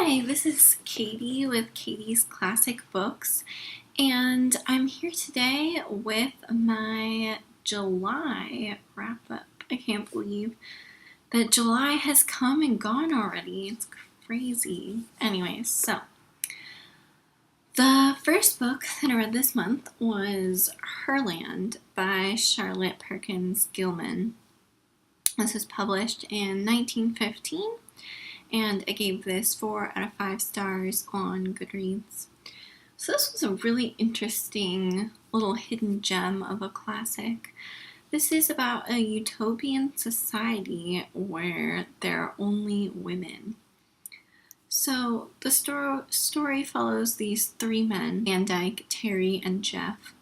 Hi, this is Katie with Katie's Classic Books, and I'm here today with my July wrap up. I can't believe that July has come and gone already. It's crazy. Anyways, so the first book that I read this month was Herland by Charlotte Perkins Gilman. This was published in 1915. And I gave this 4 out of 5 stars on Goodreads. So this was a really interesting little hidden gem of a classic. This is about a utopian society where there are only women. So the story follows these 3 men, Van Dyke, Terry, and Jeff,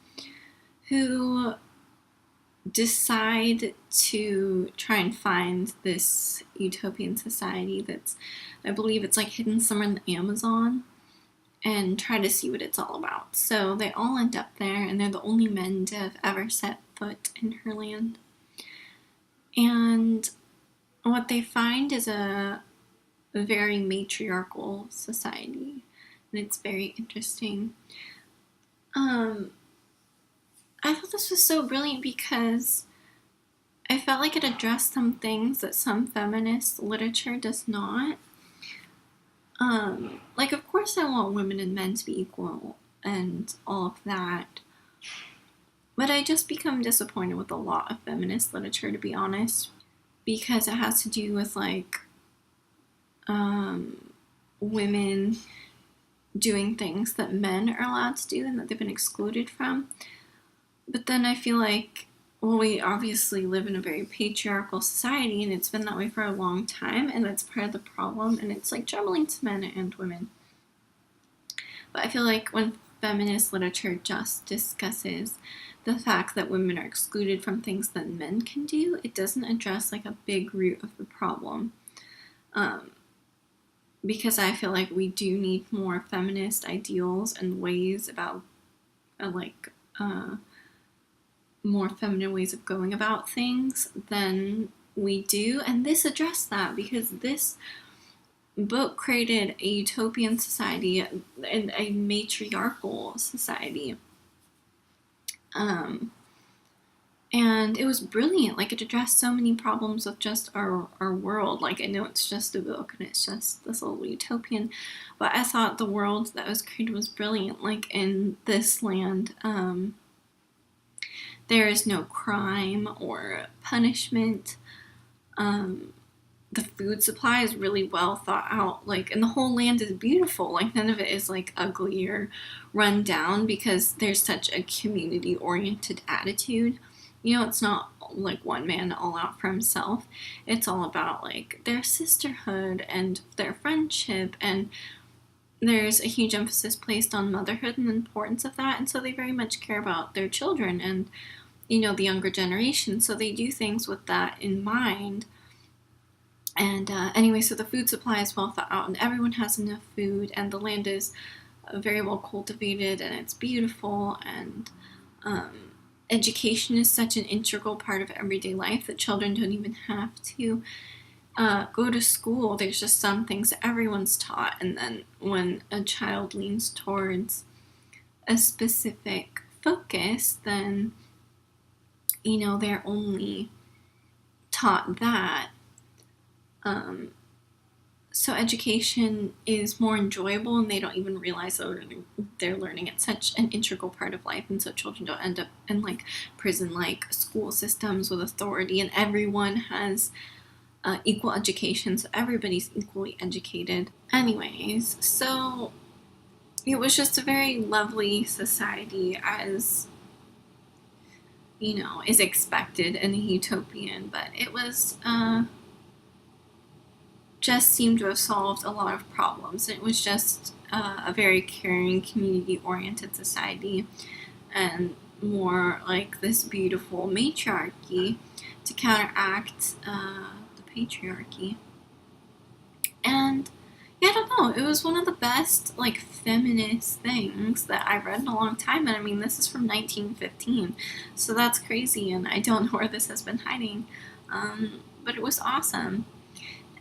who decide to try and find this utopian society that's, I believe it's like hidden somewhere in the Amazon, and try to see what it's all about. So they all end up there, and they're the only men to have ever set foot in Herland. And what they find is a very matriarchal society, and it's very interesting. I thought this was so brilliant because I felt like it addressed some things that some feminist literature does not. Like, of course I want women and men to be equal and all of that, but I just become disappointed with a lot of feminist literature, to be honest, because it has to do with, like, women doing things that men are allowed to do and that they've been excluded from. But then I feel like, well, we obviously live in a very patriarchal society, and it's been that way for a long time, and that's part of the problem, and it's like troubling to men and women. But I feel like when feminist literature just discusses the fact that women are excluded from things that men can do, it doesn't address like a big root of the problem. Because I feel like we do need more feminist ideals and ways about more feminine ways of going about things than we do, and this addressed that because this book created a utopian society and a matriarchal society, and it was brilliant. Like, it addressed so many problems of just our world. Like, I know it's just a book and it's just this little utopian, but I thought the world that was created was brilliant. Like, in this land, there is no crime or punishment. The food supply is really well thought out. Like, and the whole land is beautiful. Like, none of it is like ugly or run down because there's such a community-oriented attitude. You know, it's not like one man all out for himself. It's all about like their sisterhood and their friendship, and there's a huge emphasis placed on motherhood and the importance of that, and so they very much care about their children and, you know, the younger generation, so they do things with that in mind. And anyway, so the food supply is well thought out, and everyone has enough food, and the land is very well cultivated, and it's beautiful, and education is such an integral part of everyday life that children don't even have to go to school. There's just some things that everyone's taught, and then when a child leans towards a specific focus, then, you know, they're only taught that. So education is more enjoyable, and they don't even realize that they're learning at such an integral part of life, and so children don't end up in like prison-like school systems with authority, and everyone has equal education, so everybody's equally educated. Anyways, so it was just a very lovely society, as, you know, is expected in a utopian, but it was just seemed to have solved a lot of problems. It was just a very caring, community-oriented society, and more like this beautiful matriarchy to counteract the patriarchy. And yeah, I don't know, it was one of the best like feminist things that I read in a long time, and I mean, this is from 1915, so that's crazy, and I don't know where this has been hiding, but it was awesome.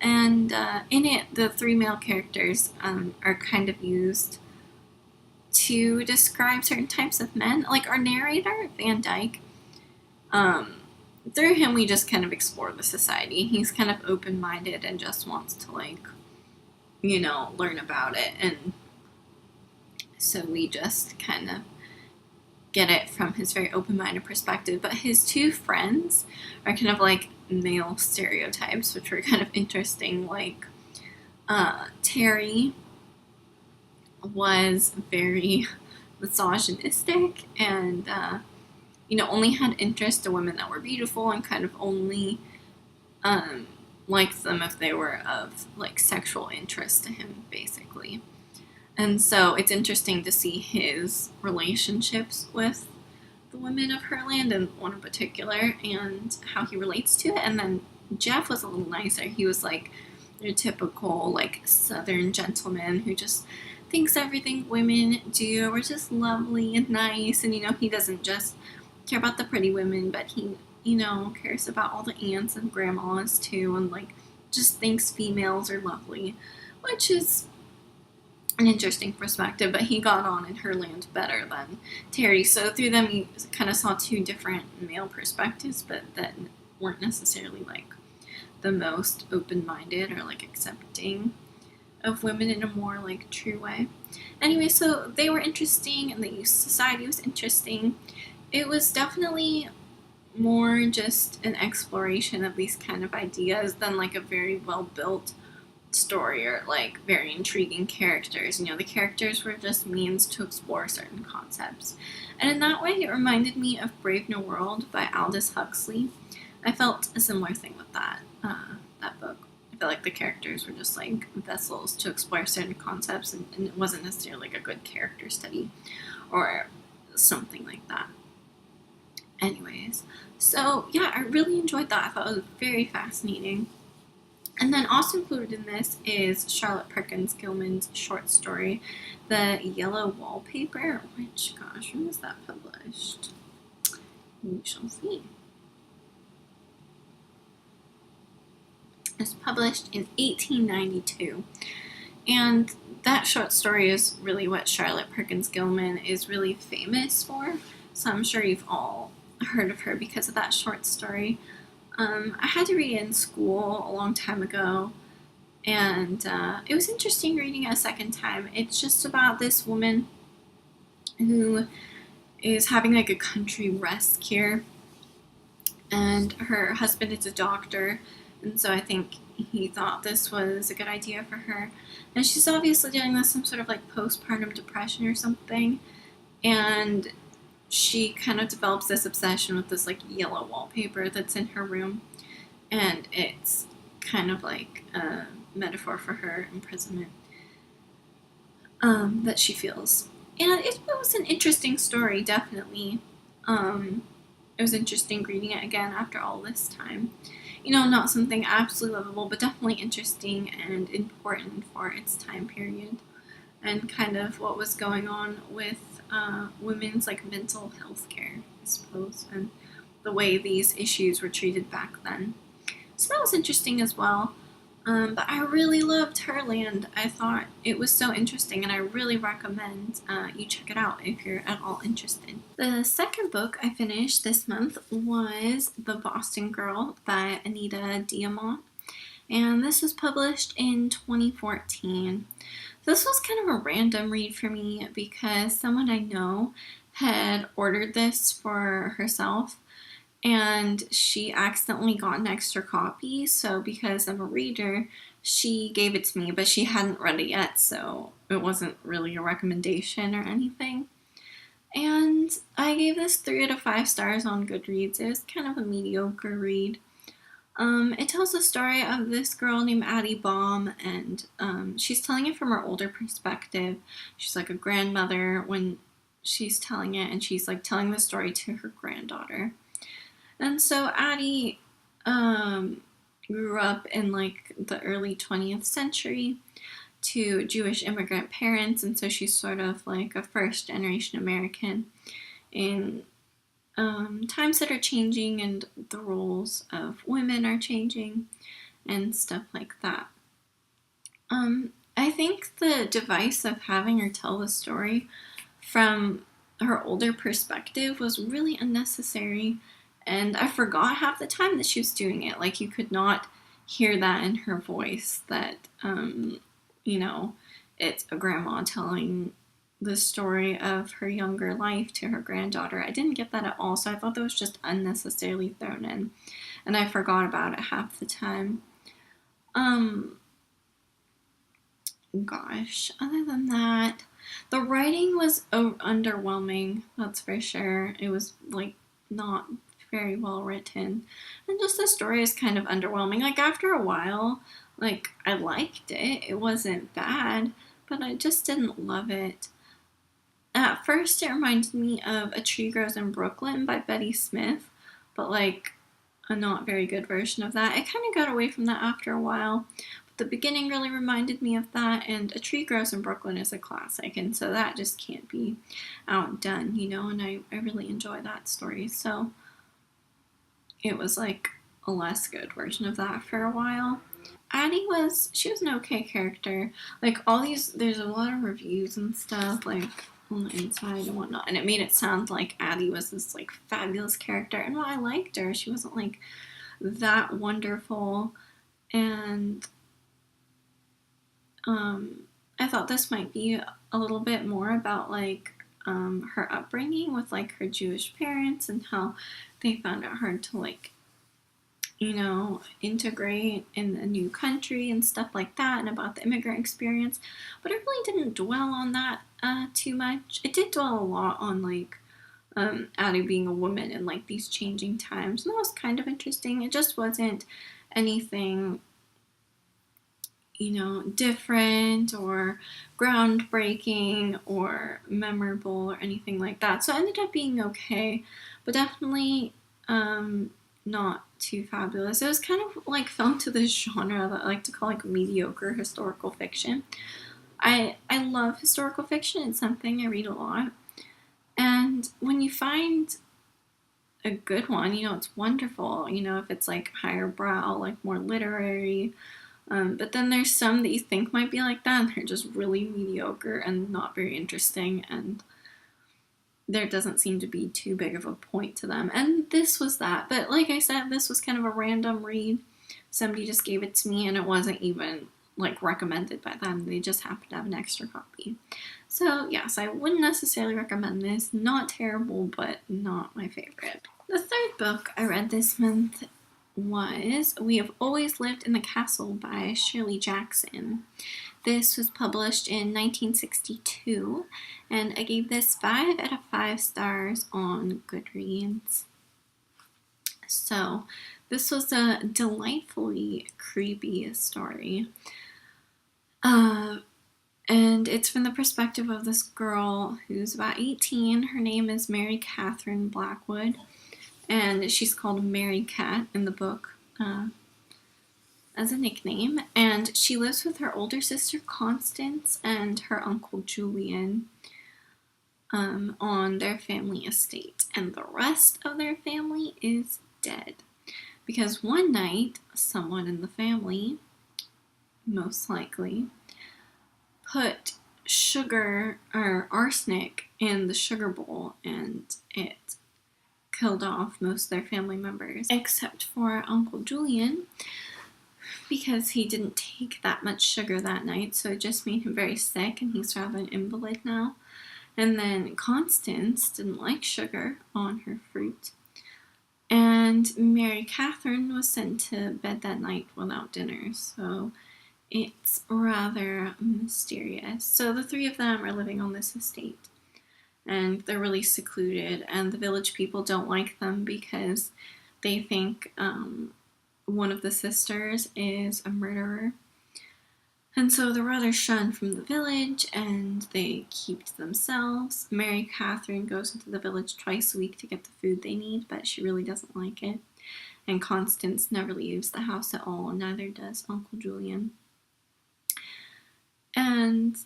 And in it, the three male characters are kind of used to describe certain types of men. Like our narrator, Van Dyke, through him we just kind of explore the society. He's kind of open-minded and just wants to, like, learn about it. And so we just kind of get it from his very open-minded perspective. But his two friends are kind of like male stereotypes, which were kind of interesting. Like, Terry was very misogynistic and, only had interest in women that were beautiful and kind of only liked them if they were of, like, sexual interest to him, basically. And so it's interesting to see his relationships with the women of Herland, and one in particular, and how he relates to it. And then Jeff was a little nicer. He was like your typical, like, Southern gentleman who just thinks everything women do are just lovely and nice. And, he doesn't just care about the pretty women, but he, cares about all the aunts and grandmas too, and, like, just thinks females are lovely, which is an interesting perspective. But he got on in Herland better than Terry. So through them, you kind of saw two different male perspectives, but that weren't necessarily, like, the most open-minded or, like, accepting of women in a more, like, true way. Anyway, so they were interesting, and the society was interesting. It was definitely more just an exploration of these kind of ideas than, like, a very well-built story or, like, very intriguing characters. The characters were just means to explore certain concepts. And in that way, it reminded me of Brave New World by Aldous Huxley. I felt a similar thing with that book. I feel like the characters were just, like, vessels to explore certain concepts, and it wasn't necessarily, like, a good character study or something like that. Anyways, so yeah, I really enjoyed that. I thought it was very fascinating. And then also included in this is Charlotte Perkins Gilman's short story, The Yellow Wallpaper, which, gosh, when was that published? We shall see. It's published in 1892. And that short story is really what Charlotte Perkins Gilman is really famous for. So I'm sure you've all heard of her because of that short story. I had to read it in school a long time ago, and it was interesting reading it a second time. It's just about this woman who is having, like, a country rest cure, and her husband is a doctor, and so I think he thought this was a good idea for her. And she's obviously dealing with some sort of, like, postpartum depression or something, and she kind of develops this obsession with this, like, yellow wallpaper that's in her room, and it's kind of like a metaphor for her imprisonment that she feels. And it was an interesting story, definitely. It was interesting reading it again after all this time. Not something absolutely lovable, but definitely interesting and important for its time period, and kind of what was going on with women's, like, mental health care, I suppose, and the way these issues were treated back then. So that was interesting as well. But I really loved Herland. I thought it was so interesting, and I really recommend you check it out if you're at all interested. The second book I finished this month was The Boston Girl by Anita Diamant, and this was published in 2014. This was kind of a random read for me because someone I know had ordered this for herself, and she accidentally got an extra copy. So because I'm a reader, she gave it to me, but she hadn't read it yet, so it wasn't really a recommendation or anything. And I gave this 3 out of 5 stars on Goodreads. It was kind of a mediocre read. It tells the story of this girl named Addie Baum, and she's telling it from her older perspective. She's like a grandmother when she's telling it, and she's, like, telling the story to her granddaughter. And so Addie grew up in, like, the early 20th century to Jewish immigrant parents, and so she's sort of like a first-generation American in times that are changing, and the roles of women are changing. and stuff like that. I think the device of having her tell the story from her older perspective was really unnecessary, and I forgot half the time that she was doing it. Like, you could not hear that in her voice, that, you know, it's a grandma telling the story of her younger life to her granddaughter. I didn't get that at all, so I thought that was just unnecessarily thrown in, and I forgot about it half the time. Gosh, other than that, the writing was underwhelming, that's for sure. It was, like, not very well written. And just the story is kind of underwhelming. Like, after a while, like, I liked it. It wasn't bad, but I just didn't love it. At first, it reminded me of A Tree Grows in Brooklyn by Betty Smith, but, like, a not very good version of that. I kind of got away from that after a while. The beginning really reminded me of that, and A Tree Grows in Brooklyn is a classic, and so that just can't be outdone, you know, and I really enjoy that story, so it was like a less good version of that for a while. She was an okay character. Like, there's a lot of reviews and stuff, like, on the inside and whatnot, and it made it sound like Addie was this, like, fabulous character, and while I liked her, she wasn't, like, that wonderful, and I thought this might be a little bit more about, like, her upbringing with, like, her Jewish parents and how they found it hard to, like, you know, integrate in a new country and stuff like that, and about the immigrant experience. But it really didn't dwell on that too much. It did dwell a lot on, like, Addie being a woman in, like, these changing times, and that was kind of interesting. It just wasn't anything, you know, different or groundbreaking or memorable or anything like that. So it ended up being okay, but definitely not too fabulous. It was kind of like fell into this genre that I like to call, like, mediocre historical fiction. I love historical fiction. It's something I read a lot. And when you find a good one, you know, it's wonderful. You know, if it's, like, higher brow, like, more literary. But then there's some that you think might be like that, and they're just really mediocre and not very interesting, and there doesn't seem to be too big of a point to them. And this was that. But like I said, this was kind of a random read. Somebody just gave it to me, and it wasn't even, like, recommended by them. They just happened to have an extra copy. So yes, I wouldn't necessarily recommend this. Not terrible, but not my favorite. The third book I read this month was We Have Always Lived in the Castle by Shirley Jackson. This was published in 1962, and I gave this 5 out of 5 stars on Goodreads. So, this was a delightfully creepy story. And it's from the perspective of this girl who's about 18. Her name is Mary Catherine Blackwood, and she's called Mary Cat in the book as a nickname. And she lives with her older sister Constance and her uncle Julian on their family estate. And the rest of their family is dead. Because one night, someone in the family, most likely, put sugar or arsenic in the sugar bowl, and it killed off most of their family members, except for Uncle Julian, because he didn't take that much sugar that night, so it just made him very sick, and he's rather an invalid now. And then Constance didn't like sugar on her fruit. And Mary Catherine was sent to bed that night without dinner, so it's rather mysterious. So the 3 of them are living on this estate, and they're really secluded, and the village people don't like them because they think one of the sisters is a murderer. And so they're rather shunned from the village, and they keep to themselves. Mary Catherine goes into the village twice a week to get the food they need, but she really doesn't like it. And Constance never leaves the house at all, and neither does Uncle Julian. And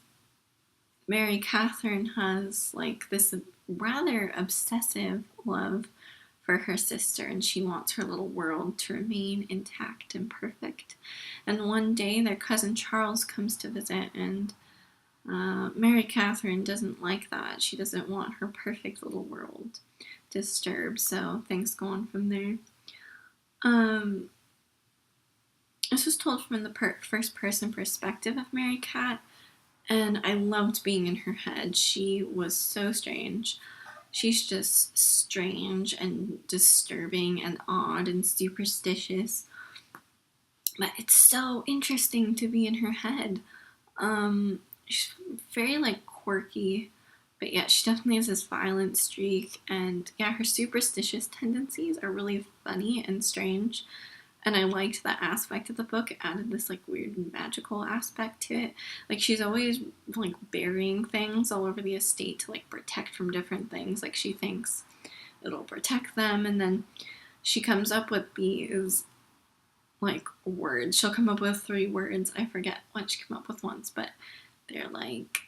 Mary Catherine has, like, this rather obsessive love for her sister, and she wants her little world to remain intact and perfect. And one day their cousin Charles comes to visit, and Mary Catherine doesn't like that. She doesn't want her perfect little world disturbed, so things go on from there. This was told from the first person perspective of Mary Cat, and I loved being in her head. She was so strange. She's just strange and disturbing and odd and superstitious. But it's so interesting to be in her head. She's very, like, quirky, but yeah, she definitely has this violent streak, and yeah, her superstitious tendencies are really funny and strange, and I liked that aspect of the book. It added this, like, weird magical aspect to it. Like, she's always, like, burying things all over the estate to, like, protect from different things. Like, she thinks it'll protect them, and then she comes up with these, like, words. She'll come up with 3 words. I forget what she came up with once, but they're like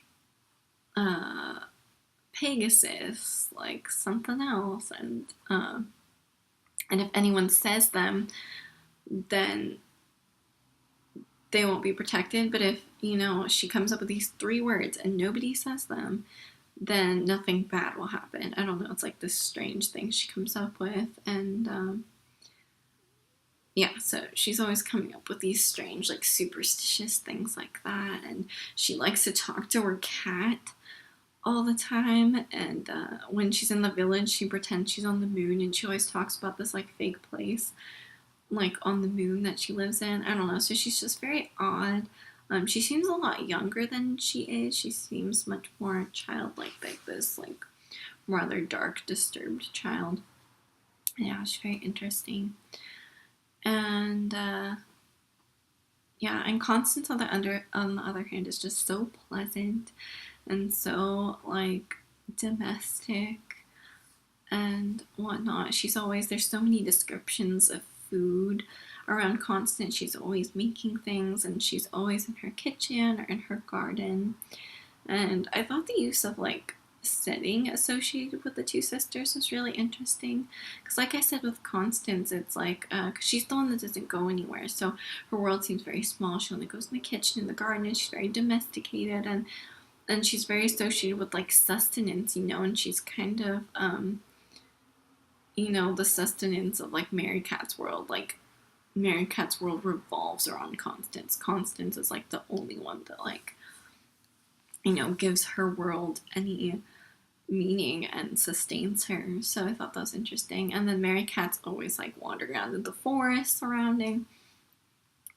Pegasus, like something else, and if anyone says them, then they won't be protected. But if, she comes up with these 3 words and nobody says them, then nothing bad will happen. I don't know, it's like this strange thing she comes up with, and yeah, so she's always coming up with these strange, like, superstitious things like that, and she likes to talk to her cat all the time, and when she's in the village, she pretends she's on the moon, and she always talks about this, like, fake place, like, on the moon that she lives in. I don't know, so she's just very odd. She seems a lot younger than she is. She seems much more childlike, like this, like, rather dark, disturbed child. Yeah, she's very interesting. And yeah, and Constance on the other hand is just so pleasant and so, like, domestic and whatnot. There's so many descriptions of food around Constance. She's always making things, and she's always in her kitchen or in her garden. And I thought the use of, like, setting associated with the 2 sisters was really interesting, because, like I said, with Constance, it's like, cause she's the one that doesn't go anywhere, so her world seems very small. She only goes in the kitchen and the garden, and she's very domesticated, and she's very associated with, like, sustenance, and she's kind of the sustenance of, like, Mary Cat's world. Like, Mary Cat's world revolves around Constance. Constance is, like, the only one that, like, gives her world any meaning and sustains her. So I thought that was interesting. And then Mary Cat's always, like, wandering around in the forest surrounding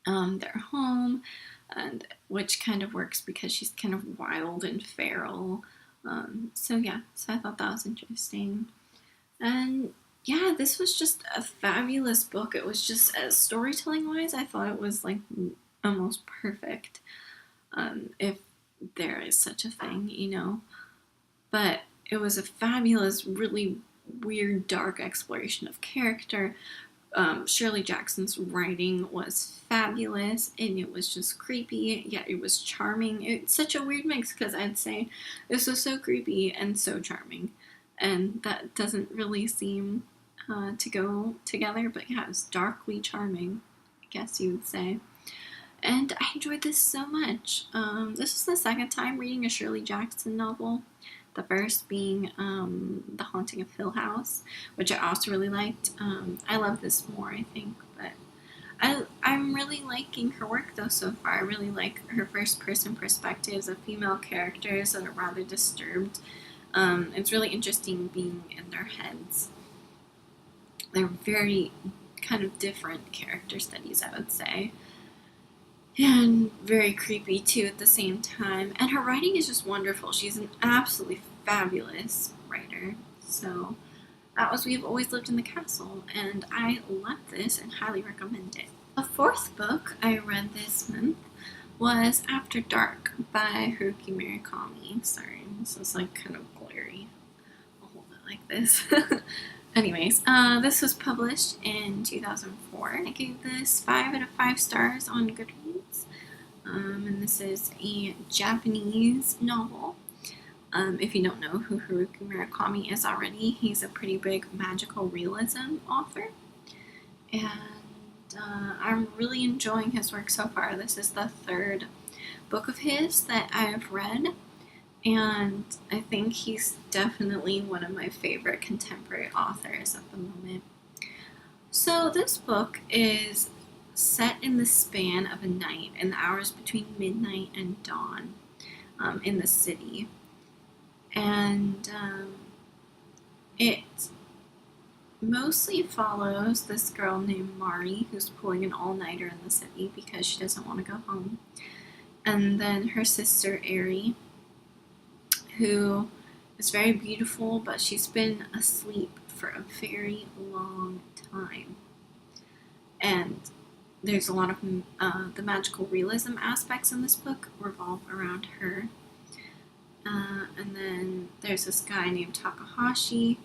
their home, and which kind of works because she's kind of wild and feral. So yeah, so I thought that was interesting. And yeah, this was just a fabulous book. It was just, storytelling wise, I thought it was, like, almost perfect. If there is such a thing, but it was a fabulous, really weird, dark exploration of character. Shirley Jackson's writing was fabulous, and it was just creepy, yet it was charming. It's such a weird mix, because I'd say this was so creepy and so charming, and that doesn't really seem to go together, but yeah, it's darkly charming, I guess you would say. And I enjoyed this so much. This was the second time reading a Shirley Jackson novel. The first being The Haunting of Hill House, which I also really liked. I love this more, I think, but I'm really liking her work, though, so far. I really like her first-person perspectives of female characters that are rather disturbed. It's really interesting being in their heads. They're very kind of different character studies, I would say. And very creepy, too, at the same time. And her writing is just wonderful. She's an absolutely fabulous writer. So that was We've Always Lived in the Castle, and I love this and highly recommend it. The 4th book I read this month was After Dark by Haruki Murakami. Sorry, this is, like, kind of glary. I'll hold it like this. Anyways, this was published in 2004. I gave this 5 out of 5 stars on Goodreads. And this is a Japanese novel. If you don't know who Haruki Murakami is already, he's a pretty big magical realism author. And I'm really enjoying his work so far. This is the third book of his that I've read, and I think he's definitely one of my favorite contemporary authors at the moment. So this book is set in the span of a night, in the hours between midnight and dawn, in the city. And it mostly follows this girl named Mari, who's pulling an all-nighter in the city because she doesn't want to go home. And then her sister, Ari, who is very beautiful, but she's been asleep for a very long time. And there's a lot of the magical realism aspects in this book revolve around her. And then there's this guy named Takahashi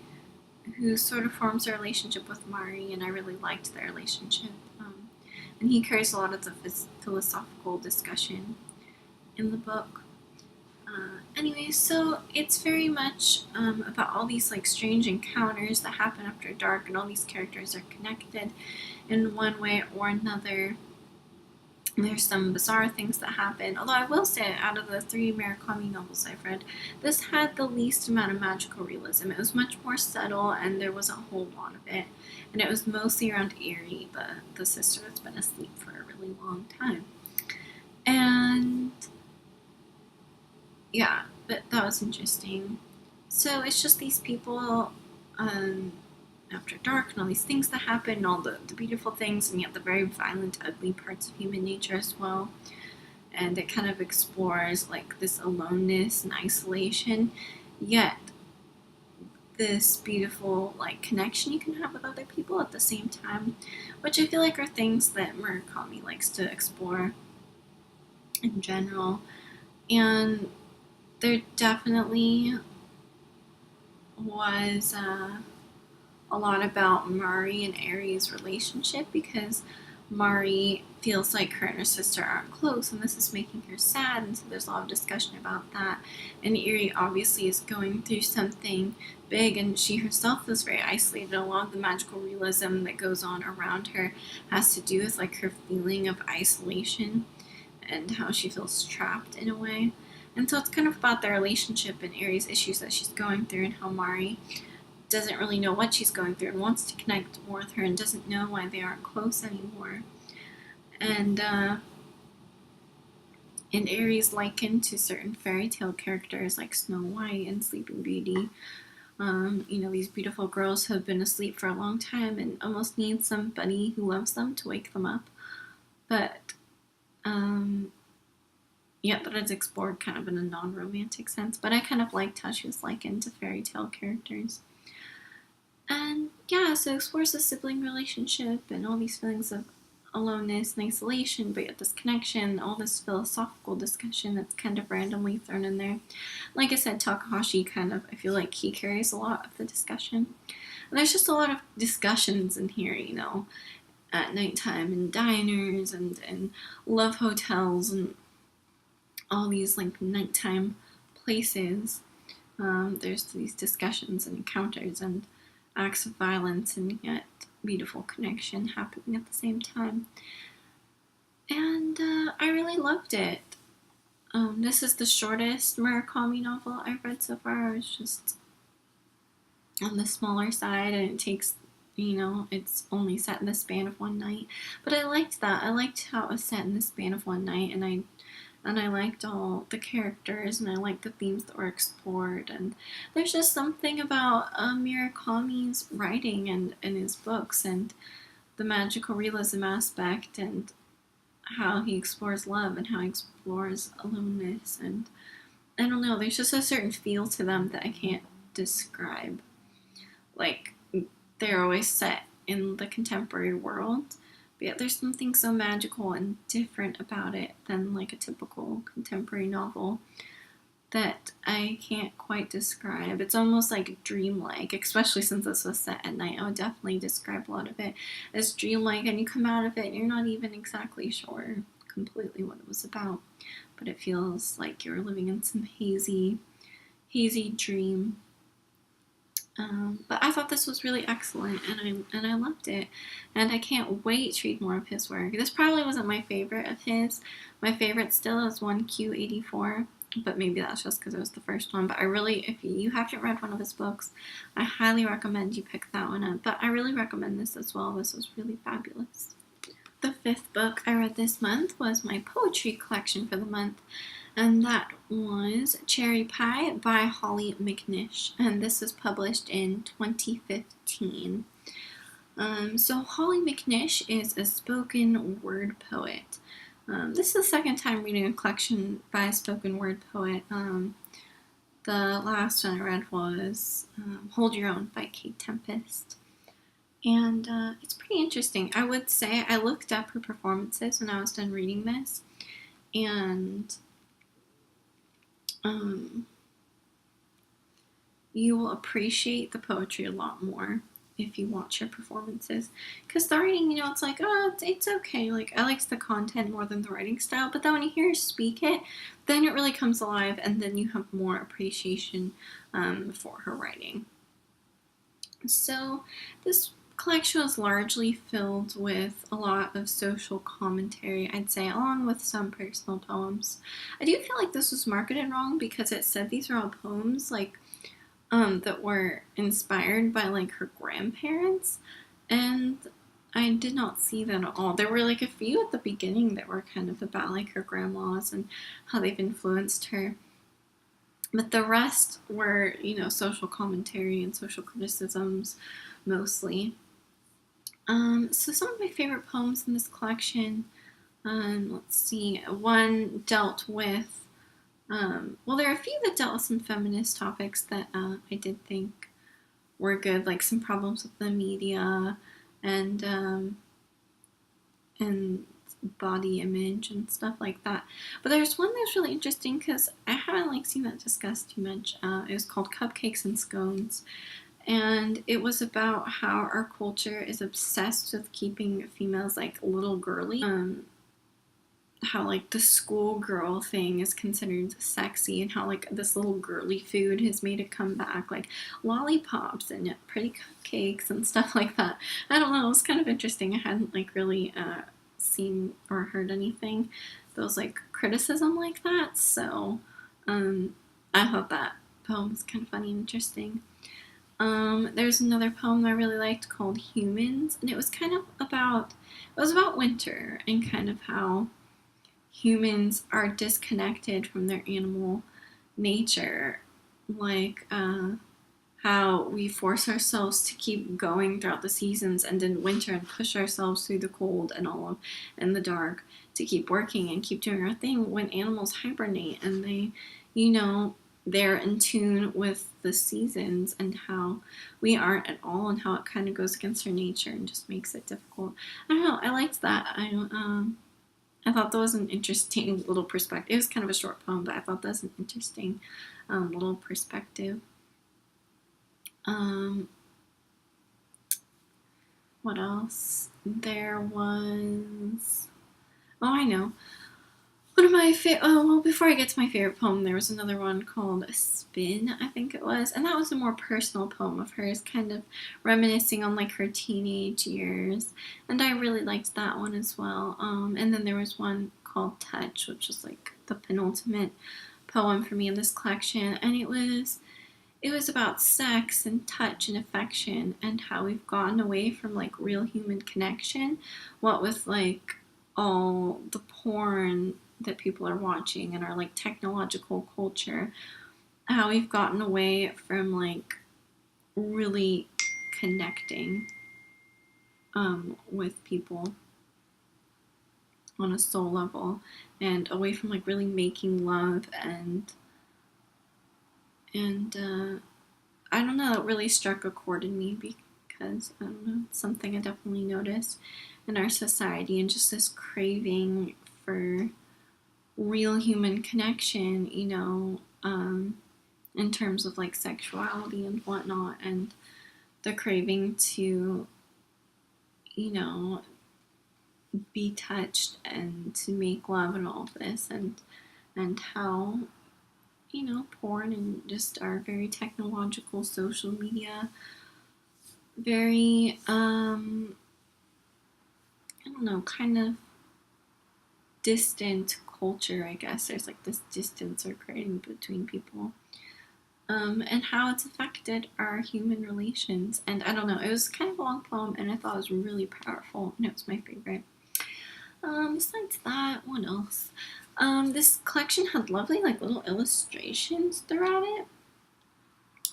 who sort of forms a relationship with Mari, and I really liked their relationship. And he carries a lot of the philosophical discussion in the book. Anyway, so it's very much about all these like strange encounters that happen after dark, and all these characters are connected in one way or another. There's some bizarre things that happen, although I will say, out of the 3 Murakami novels I've read, this had the least amount of magical realism. It was much more subtle, and there wasn't a whole lot of it. And it was mostly around Ari, the sister that's been asleep for a really long time. And yeah, but that was interesting. So it's just these people after dark, and all these things that happen, and all the beautiful things, and yet the very violent, ugly parts of human nature as well. And it kind of explores like this aloneness and isolation, yet this beautiful like connection you can have with other people at the same time, which I feel like are things that Murakami likes to explore in general. And there definitely was a lot about Mari and Ari's relationship, because Mari feels like her and her sister aren't close, and this is making her sad, and so there's a lot of discussion about that. And Ari obviously is going through something big, and she herself is very isolated. A lot of the magical realism that goes on around her has to do with like her feeling of isolation and how she feels trapped in a way. And so it's kind of about their relationship and Ari's issues that she's going through, and how Mari doesn't really know what she's going through and wants to connect more with her and doesn't know why they aren't close anymore. And Ari's likened to certain fairy tale characters like Snow White and Sleeping Beauty. These beautiful girls who have been asleep for a long time and almost need somebody who loves them to wake them up. But that is explored kind of in a non-romantic sense. But I kind of liked how she was likened to fairy tale characters. And yeah, so it explores the sibling relationship and all these feelings of aloneness and isolation, but yet this connection, all this philosophical discussion that's kind of randomly thrown in there. Like I said, Takahashi I feel like he carries a lot of the discussion. And there's just a lot of discussions in here, at nighttime, in diners and love hotels and all these like nighttime places. There's these discussions and encounters and acts of violence, and yet beautiful connection happening at the same time. And I really loved it. This is the shortest Murakami novel I've read so far. It's just on the smaller side, and it takes, it's only set in the span of one night. But I liked that. I liked how it was set in the span of one night, and I liked all the characters, and I liked the themes that were explored. And there's just something about Murakami's writing and his books, and the magical realism aspect, and how he explores love, and how he explores aloneness. And I don't know, there's just a certain feel to them that I can't describe. Like, they're always set in the contemporary world, but yet there's something so magical and different about it than like a typical contemporary novel that I can't quite describe. It's almost like dreamlike, especially since this was set at night. I would definitely describe a lot of it as dreamlike, and you come out of it and you're not even exactly sure completely what it was about, but it feels like you're living in some hazy hazy dream. But I thought this was really excellent, and I loved it, and I can't wait to read more of his work. This probably wasn't my favorite of his. My favorite still is 1Q84, but maybe that's just because it was the first one. But I really, if you haven't read one of his books, I highly recommend you pick that one up. But I really recommend this as well. This was really fabulous. The fifth book I read this month was my poetry collection for the month, and that was Cherry Pie by Hollie McNish, and this was published in 2015. So Hollie McNish is a spoken word poet. This is the second time reading a collection by a spoken word poet. The last one I read was Hold Your Own by Kate Tempest. And it's pretty interesting. I would say I looked up her performances when I was done reading this, and you will appreciate the poetry a lot more if you watch her performances. Because the writing, it's like, oh, it's okay. Like, I like the content more than the writing style. But then when you hear her speak it, then it really comes alive, and then you have more appreciation for her writing. So this collection was largely filled with a lot of social commentary, I'd say, along with some personal poems. I do feel like this was marketed wrong because it said these are all poems that were inspired by her grandparents, and I did not see that at all. There were a few at the beginning that were kind of about her grandmas and how they've influenced her. But the rest were, social commentary and social criticisms, mostly. So some of my favorite poems in this collection, let's see, one dealt with, there are a few that dealt with some feminist topics that I did think were good, like some problems with the media and body image and stuff like that. But there's one that's really interesting because I haven't seen that discussed too much. It was called Cupcakes and Scones. And it was about how our culture is obsessed with keeping females little girly. How the schoolgirl thing is considered sexy, and how this little girly food has made a comeback, like lollipops and pretty cupcakes and stuff like that. I don't know, it was kind of interesting. I hadn't really seen or heard anything that was criticism like that. So I thought that poem was kind of funny and interesting. There's another poem that I really liked called Humans, and it was about winter and kind of how humans are disconnected from their animal nature, how we force ourselves to keep going throughout the seasons and in winter and push ourselves through the cold and the dark to keep working and keep doing our thing when animals hibernate and they're in tune with the seasons, and how we aren't at all, and how it kind of goes against our nature and just makes it difficult. I don't know, I liked that. I thought that was an interesting little perspective. It was kind of a short poem, but I thought that was an interesting little perspective. What else? There was... Oh, I know. One of my before I get to my favorite poem, there was another one called Spin, I think it was, and that was a more personal poem of hers, kind of reminiscing on her teenage years, and I really liked that one as well. And then there was one called Touch, which was the penultimate poem for me in this collection, and it was about sex and touch and affection, and how we've gotten away from real human connection, what with all the porn that people are watching and our technological culture, how we've gotten away from really connecting with people on a soul level, and away from really making love, and I don't know, it really struck a chord in me because I don't know, it's something I definitely noticed in our society, and just this craving for real human connection, in terms of sexuality and whatnot, and the craving to, be touched and to make love and all this, and how, porn and just our very technological social media, very, I don't know, kind of distant culture, I guess. There's like this distance we're creating between people. And how it's affected our human relations. And I don't know, it was kind of a long poem, and I thought it was really powerful, and it was my favorite. Besides that, what else? This collection had lovely like little illustrations throughout it,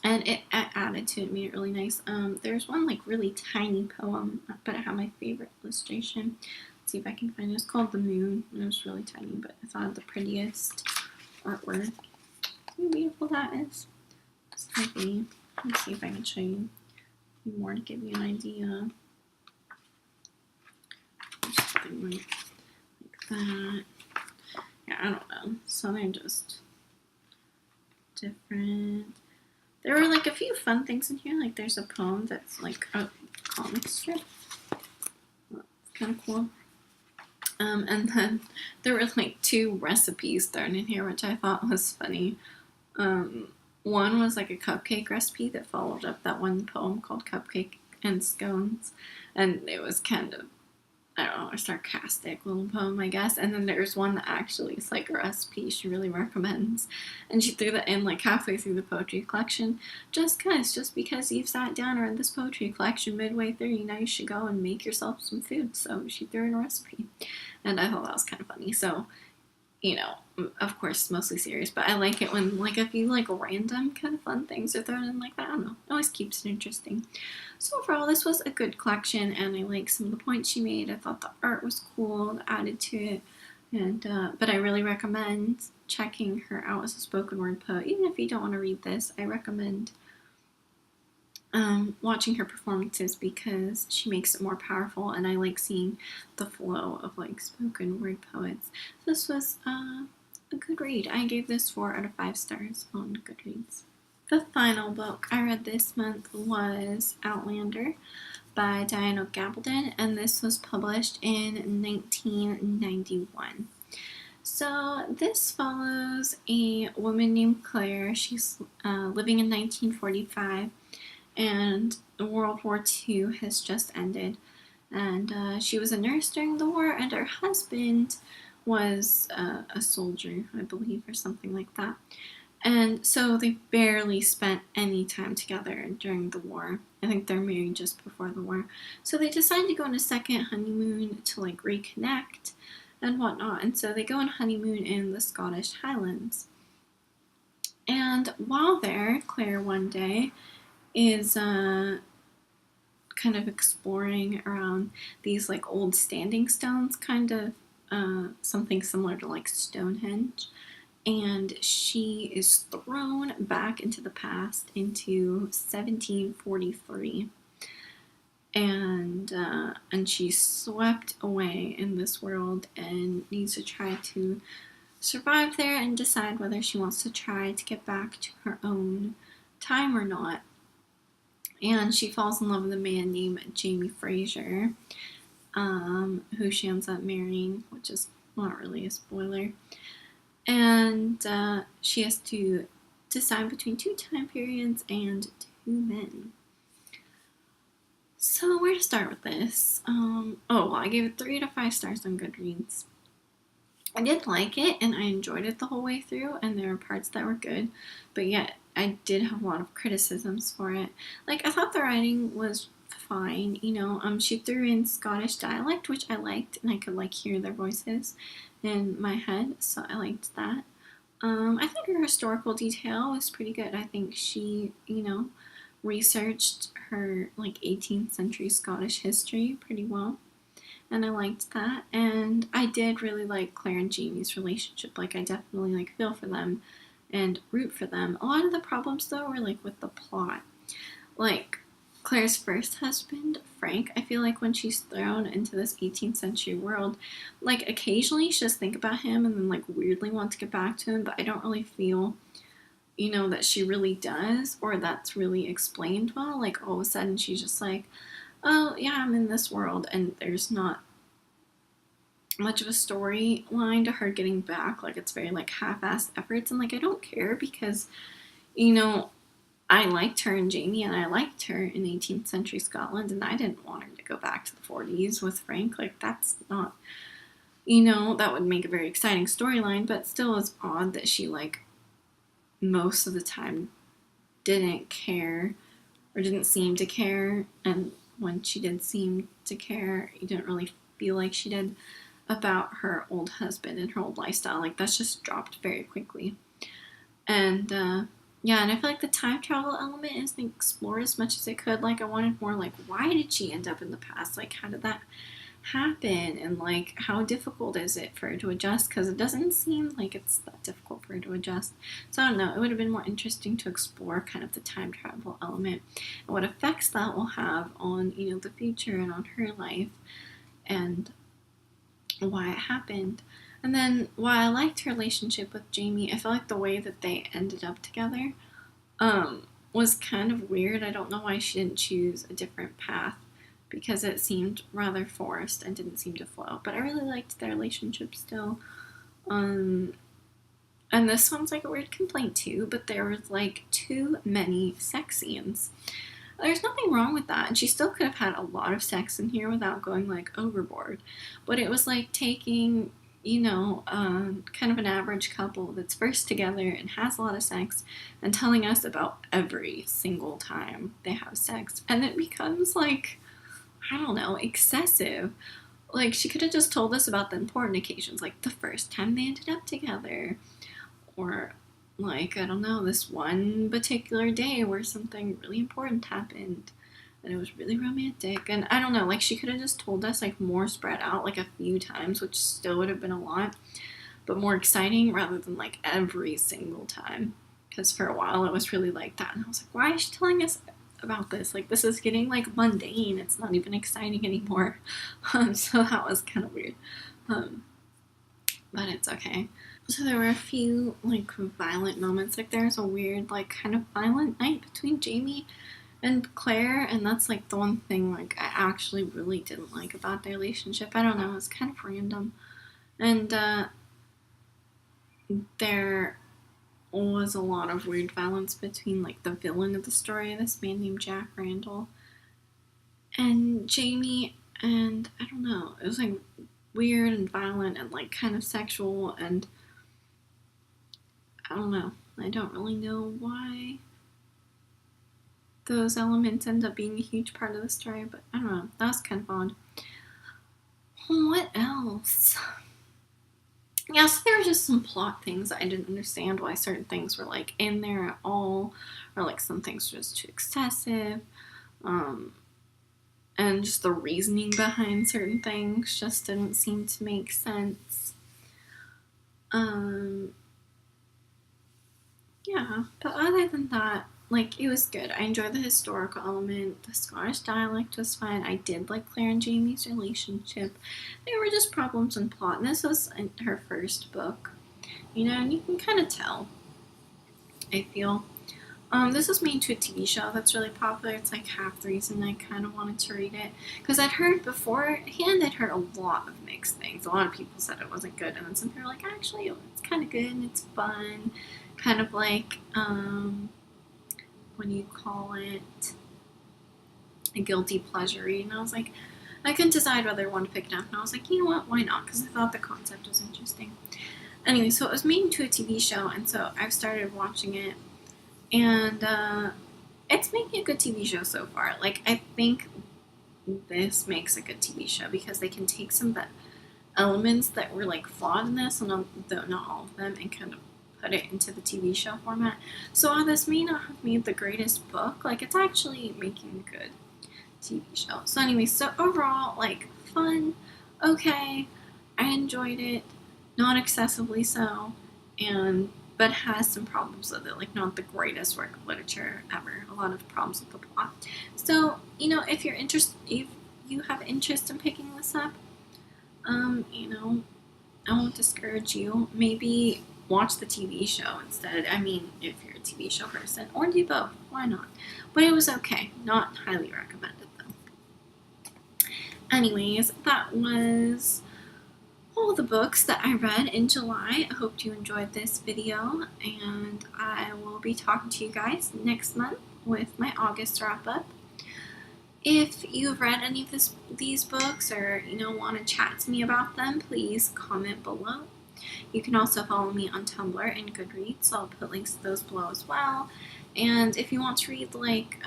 and it added to it, made it really nice. There's one like really tiny poem, but it had my favorite illustration. Let's see if I can find it. It's called The Moon. It was really tiny, but I thought it had the prettiest artwork. See how beautiful that is. It's heavy. Let's see if I can show you more to give you an idea. Something like that. Yeah, I don't know. So they're just different. There were like a few fun things in here. Like there's a poem that's like a comic strip. That's kind of cool. And then there were like 2 recipes thrown in here, which I thought was funny. One was like a cupcake recipe that followed up that one poem called Cupcake and Scones. And it was kind of, I don't know, a sarcastic little poem, I guess. And then there's one that actually is like a recipe she really recommends. And she threw that in like halfway through the poetry collection. Just because you've sat down or read this poetry collection midway through, you should go and make yourself some food. So she threw in a recipe. And I thought that was kind of funny. So, of course, mostly serious, but I like it when like a few like random kind of fun things are thrown in like that. I don't know. It always keeps it interesting. So overall, this was a good collection, and I like some of the points she made. I thought the art was cool, added to it, and but I really recommend checking her out as a spoken word poet. Even if you don't want to read this, I recommend watching her performances because she makes it more powerful, and I like seeing the flow of like spoken word poets. This was a good read. I gave this 4 out of 5 stars on Goodreads. The final book I read this month was Outlander by Gabaldon, and this was published in 1991. So this follows a woman named Claire. She's living in 1945, and World War II has just ended. And she was a nurse during the war, and her husband was a soldier, I believe, or something like that. And so they barely spent any time together during the war. I think they're married just before the war. So they decide to go on a second honeymoon to like reconnect and whatnot. And so they go on honeymoon in the Scottish Highlands. And while there, Claire one day is kind of exploring around these like old standing stones, kind of something similar to like Stonehenge. And she is thrown back into the past, into 1743, and she's swept away in this world and needs to try to survive there and decide whether she wants to try to get back to her own time or not. And she falls in love with a man named Jamie Fraser, who she ends up marrying, which is not really a spoiler. And she has to decide between 2 time periods and 2 men. So where to start with this? I gave it 3 out of 5 stars on Goodreads. I did like it, and I enjoyed it the whole way through, and there were parts that were good, but yet I did have a lot of criticisms for it. Like, I thought the writing was fine, she threw in Scottish dialect, which I liked, and I could like hear their voices in my head, so I liked that. I think her historical detail was pretty good. I think she, researched her like 18th century Scottish history pretty well, and I liked that. And I did really like Claire and Jamie's relationship. Like, I definitely like feel for them and root for them. A lot of the problems though were like with the plot. Like, Claire's first husband, Frank, I feel like when she's thrown into this 18th century world, like occasionally she just think about him and then like weirdly want to get back to him, but I don't really feel, that she really does, or that's really explained well. Like, all of a sudden she's just like, oh yeah, I'm in this world, and there's not much of a storyline to her getting back. Like, it's very like half-assed efforts, and like I don't care because, you know, I liked her in Jamie, and I liked her in 18th century Scotland, and I didn't want her to go back to the 40s with Frank. Like, that's not, that would make a very exciting storyline, but still it's odd that she, like, most of the time didn't care or didn't seem to care, and when she did seem to care, you didn't really feel like she did about her old husband and her old lifestyle. Like, that's just dropped very quickly. And yeah, and I feel like the time travel element isn't explored as much as it could. Like, I wanted more, like, why did she end up in the past? Like, how did that happen? And, like, how difficult is it for her to adjust? Because it doesn't seem like it's that difficult for her to adjust. So, I don't know. It would have been more interesting to explore kind of the time travel element and what effects that will have on, the future and on her life and why it happened. And then, while I liked her relationship with Jamie, I feel like the way that they ended up together was kind of weird. I don't know why she didn't choose a different path, because it seemed rather forced and didn't seem to flow. But I really liked their relationship still. And this one's like a weird complaint too, but there was like too many sex scenes. There's nothing wrong with that, and she still could have had a lot of sex in here without going like overboard. But it was like taking kind of an average couple that's first together and has a lot of sex and telling us about every single time they have sex. And it becomes like, I don't know, excessive. Like, she could have just told us about the important occasions, like the first time they ended up together, or like, I don't know, this one particular day where something really important happened and it was really romantic. And I don't know, like, she could have just told us like more spread out, like a few times, which still would have been a lot, but more exciting rather than like every single time. Because for a while it was really like that, and I was like, why is she telling us about this? Like, this is getting like mundane, it's not even exciting anymore. So that was kind of weird, but it's okay. So there were a few like violent moments. Like, there's a weird like kind of violent night between Jamie and Claire, and that's like the one thing like I actually really didn't like about their relationship. I don't know, it was kind of random. And there was a lot of weird violence between like the villain of the story, this man named Jack Randall, and Jamie, and I don't know, it was like weird and violent and like kind of sexual, and I don't know, I don't really know why those elements end up being a huge part of the story, but I don't know, that was kind of odd. What else? Yeah, so there were just some plot things I didn't understand why certain things were like in there at all, or like some things were just too excessive, and just the reasoning behind certain things just didn't seem to make sense. Yeah, but other than that, like, it was good. I enjoyed the historical element. The Scottish dialect was fine. I did like Claire and Jamie's relationship. There were just problems in plot, and this was her first book, and you can kind of tell, I feel. This was made into a TV show that's really popular. It's like half the reason I kind of wanted to read it, because I'd heard beforehand, I'd heard a lot of mixed things. A lot of people said it wasn't good, and then some people were like, actually, it's kind of good and it's fun. Kind of like, what do you call it? A guilty pleasure read. And I was like, I couldn't decide whether I wanted to pick it up. And I was like, you know what? Why not? Because I thought the concept was interesting. Anyway, so it was made into a TV show, and so I've started watching it. And it's making a good TV show so far. Like, I think this makes a good TV show because they can take some of the elements that were like flawed in this, and not all of them, and kind of put it into the TV show format. So while this may not have made the greatest book, like, it's actually making a good TV show. So anyway, so overall, like, fun, okay, I enjoyed it, not excessively so, but has some problems with it, like, not the greatest work of literature ever, a lot of problems with the plot. So, if you have interest in picking this up, I won't discourage you. Maybe watch the TV show instead. I mean, if you're a TV show person, or do both, why not? But it was okay, not highly recommended though. Anyways, that was all the books that I read in July. I hope you enjoyed this video, and I will be talking to you guys next month with my August wrap-up. If you've read any of these books, or want to chat to me about them, please comment below. You can also follow me on Tumblr and Goodreads, so I'll put links to those below as well. And if you want to read like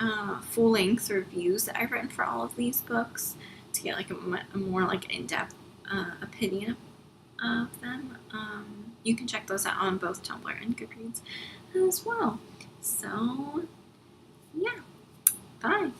full-length reviews that I've written for all of these books to get like a more like in-depth opinion of them, you can check those out on both Tumblr and Goodreads as well. So yeah, bye.